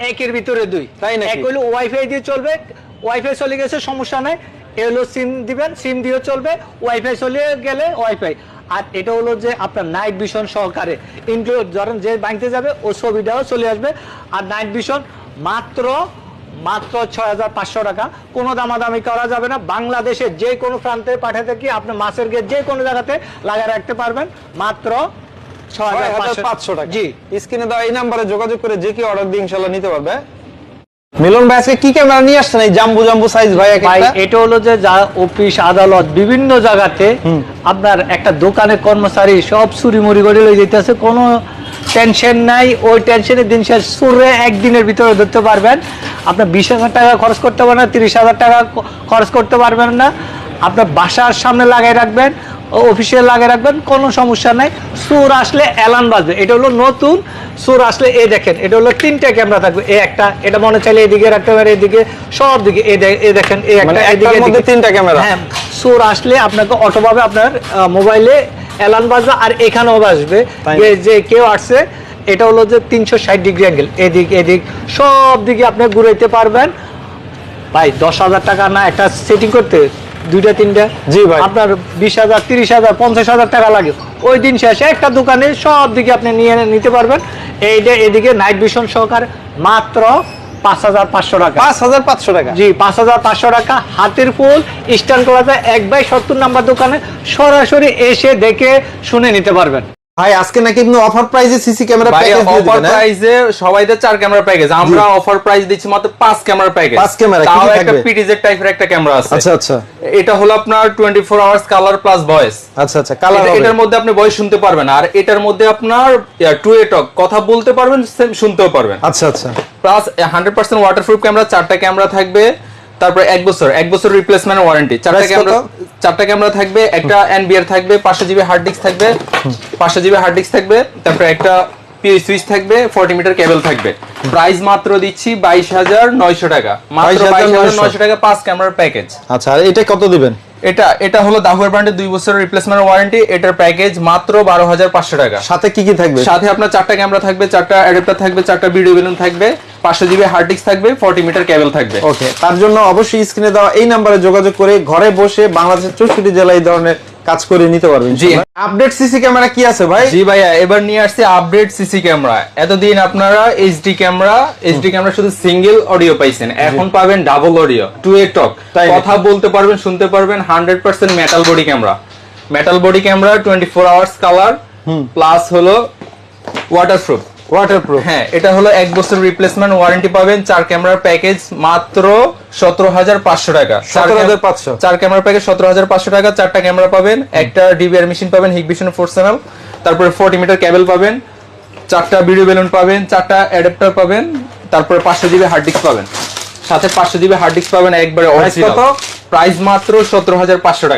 একের ভিতরে দুই, তাই নাকি? এক হলো ওয়াইফাই দিয়ে চলবে, ওয়াইফাই চলে গেছে সমস্যা নাই, এ হলো সিম দিবেন, সিম দিয়ে চলবে, ওয়াইফাই চলে গেলে ওয়াইফাই। আর এটা হলো যে আপনার নাইট ভিশন সহকারে ইনক্লুড, ধরেন যে ব্যাংকে যাবে ও ছবিটাও চলে আসবে। আর নাইট ভিশন মাত্র 6,500 টাকা, কোনো দামাদামি করা যাবে না। বাংলাদেশের যে কোনো প্রান্তে পাঠাতে কি আপনি মাছের গেট যে কোনো জায়গাতে লাগিয়ে রাখতে পারবেন মাত্র 6,500 টাকা। জি, স্ক্রিনে দেওয়া এই নাম্বারে যোগাযোগ করে যে কি অর্ডার দিয়ে ইনশাআল্লাহ নিতে পারবে। মিলন ভাই আজকে কি ক্যামেরা নিয়ে আসছেন? এই জাম্বু জাম্বু সাইজ ভাই একটা। ভাই এটা হলো যে যা অফিস আদালত বিভিন্ন জায়গাতে আপনার একটা দোকানের কর্মচারী সব চুরি মুড়ি করে লয়ে যেতেছে, কোনো টেনশন নাই। ওই টেনশনের দিন শেষ, চুরে একদিনের ভিতরে ধরতে পারবেন। আপনার 20,000 টাকা খরচ করতে পারবেন না, 30,000 টাকা খরচ করতে পারবেন না। আপনার বাসার সামনে লাগাই রাখবেন, অফিসে লাগিয়ে রাখবেন, কোনো সমস্যা নাই। সুর আসলে অ্যালার্ম বাজবে। এটা হলো নতুন সুর আসলে, এই দেখেন এটা হলো 3টা ক্যামেরা থাকবে, এই একটা, এটা মনে চাইলে এদিকে রাখতে পারে, এদিকে সব দিকে, এই দেখেন এই একটা, এদিকে মধ্যে 3টা ক্যামেরা। হ্যাঁ, সুর আসলে আপনাকে অটোভাবে আপনার মোবাইলে অ্যালার্ম বাজবে, আর এখানেও বাজবে যে কেউ আসছে। এটা হলো যে 360 ডিগ্রি অ্যাঙ্গেল, এদিক সব দিকে আপনি ঘুরাইতে পারবেন। ভাই 10,000 টাকা না একটা সেটিং করতে, 2টা 3টা, জি ভাই, আপনার 20,000 30,000 50,000 টাকা লাগে। ওই দিন শেষে একটা দোকানে সব দিকে আপনি নিয়ে নিতে পারবেন। এইটা এদিকে নাইট ভিশন সহকারে মাত্র 5,500 টাকা। 5,500 টাকা? জি, 5,500 টাকা। হাতের ফুল স্ট্যান্ড করা যায় 1/70 নাম্বার দোকানে, সরাসরি এসে দেখে শুনে নিতে পারবেন। ভাই আজকে নাকি আপনি অফার প্রাইসে সিসি ক্যামেরা প্যাকেজ দিয়ে দিবেন? অফার প্রাইসে সবাইদের 4 ক্যামেরা প্যাকেজ, আমরা অফার প্রাইস দিচ্ছি মাত্র 5 ক্যামেরা প্যাকেজ। 5 ক্যামেরা কি তাও কি একটা থাকবে? পিটিজেড টাইপের একটা ক্যামেরা আছে। আচ্ছা আচ্ছা এটা হলো আপনার 24 আওয়ার্স কালার প্লাস ভয়েস। আচ্ছা আচ্ছা, কালার হবে। এটার মধ্যে আপনি ভয়েস শুনতে পারবেন, আর এটার মধ্যে আপনার টু এ টক কথা বলতে পারবেন, সেম শুনতেও পারবেন। আচ্ছা আচ্ছা, প্লাস 100% ওয়াটারপ্রুফ ক্যামেরা, 4টা ক্যামেরা থাকবে। তারপর 1 বছর রিপ্লেসমেন্ট ওয়ারেন্টি। 4টা ক্যামেরা থাকবে, একটা এনবিআর থাকবে, 500 জিবি হার্ড ডিস্ক থাকবে, 500 জিবি হার্ড ডিস্ক থাকবে। তারপর একটা পিএইচ সুইচ থাকবে, 40 মিটার কেবল থাকবে। প্রাইস মাত্র দিচ্ছি 22,900 টাকা, মাত্র 22,900 টাকা 5 ক্যামেরার প্যাকেজ। আচ্ছা, আর এটা কত দিবেন? এটা হলো দাহুয়ার ব্র্যান্ডের 2 বছরের রিপ্লেসমেন্ট ওয়ারেন্টি। এটার প্যাকেজ মাত্র 12,500 টাকা। সাথে কি কি থাকবে? সাথে আপনার 4টা ক্যামেরা থাকবে, 4টা অ্যাডাপ্টার থাকবে, 4টা ভিডিও বেলুন থাকবে, 500 জিবি হার্ড ডিস্ক থাকবে, 40 মিটার কেবল থাকবে। ওকে, তার জন্য অবশ্যই স্ক্রিনে দেওয়া এই নম্বরে যোগাযোগ করে ঘরে বসে বাংলাদেশের 64 জেলায় এই ধরনের কাজ করে নিতে পারবেন। জি। আপডেট সিসি ক্যামেরা কি আছে ভাই? জি ভাইয়া, এবার নিয়ে আসছে আপডেট সিসি ক্যামেরা। এতদিন আপনারা এইচডি ক্যামেরা শুধু সিঙ্গেল অডিও পাইছেন, এখন পাবেন ডাবল অডিও, টু এ টক, কথা বলতে পারবেন, শুনতে পারবেন। 100% metal body camera, 24 hours colour, plus হলো ওয়াটারপ্রুফ। হ্যাঁ, এটা হলো 1 বছর রিপ্লেসমেন্ট ওয়ারেন্টি পাবেন। 4 ক্যামেরার প্যাকেজ মাত্র 17,500 টাকা। 17,500, 4 ক্যামেরার প্যাকেজ 17,500 টাকা। 4টা ক্যামেরা পাবেন, একটা ডিবিআর মেশিন পাবেন, হিগভিশন 4 চ্যানেল, তারপরে 40 মিটার কেবল পাবেন, 4টা ভিডিও বেলুন পাবেন, 4টা অ্যাডাপ্টার পাবেন, তারপরে 500 জিবি হার্ড ডিস্ক পাবেন। সাথে 500 জিবি হার্ড ডিস্ক পাবেন একবারে অরিজিনাল। প্রাইস মাত্র 17,500 টাকা।